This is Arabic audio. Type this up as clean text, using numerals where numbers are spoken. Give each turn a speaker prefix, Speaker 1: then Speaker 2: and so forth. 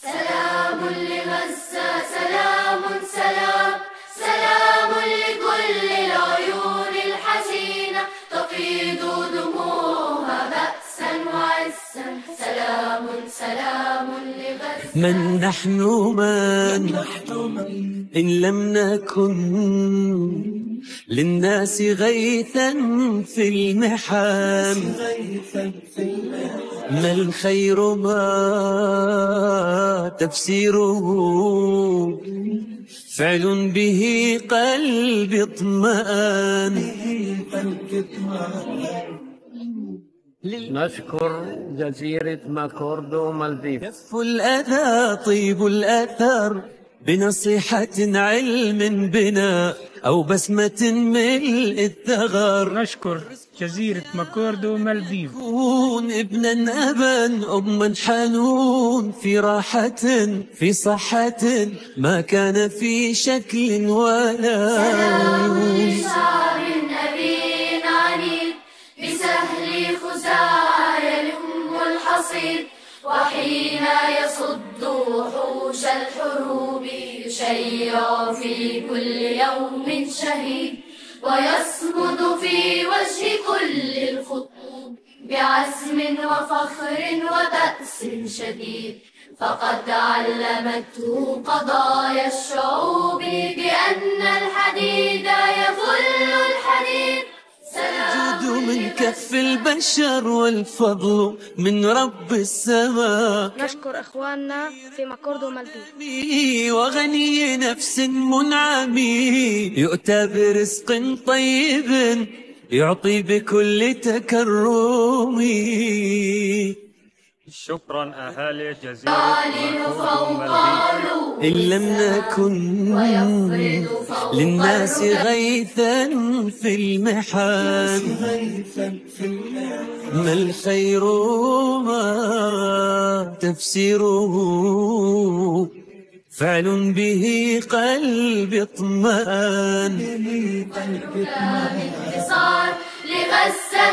Speaker 1: سلام لغزة، سلام سلام سلام لكل العيون الحزينة تفيض دموعها بأسا وعزا. سلام سلام لغزة.
Speaker 2: من نحن إن لم نكن للناس غيثا في المحن؟ ما الخير ما تفسيره فعل به قلبي اطمأن.
Speaker 3: نشكر جزيرة ماكوردو مالديف.
Speaker 2: كف الأذى طيب الأثر بنصيحة علم بنا أو بسمة ملء الثغر.
Speaker 4: نشكر جزيرة ماكوردو مالديف.
Speaker 2: كون ابنا أبا أما حنون في راحة في صحة ما كان في شكل ولا
Speaker 1: سلام لشعب أبي عنيد بسهل خزاعة يلم الحصيد. وحين يصد وحوش الحروب يشيع في كل يوم شهيد. ويصمد في وجه كل الخطوب بعزم وفخر وبأس شديد. فقد علمته قضايا الشعوب بأن الحديد يفل الحديد.
Speaker 2: الجود من كف البشر والفضل من رب السماء.
Speaker 5: نشكر إخواننا في ماكوردو مالديف.
Speaker 2: وغني نفس منعم يؤتى برزق طيب يعطي بكل تكرم.
Speaker 4: شكرا أهالي جزيرة ماكوردو مالديف.
Speaker 2: إن لم نكن للناس غيثا في المحن ما الخير ما تفسيره فعل به قلبي اطمأن.
Speaker 1: انتصار لغزة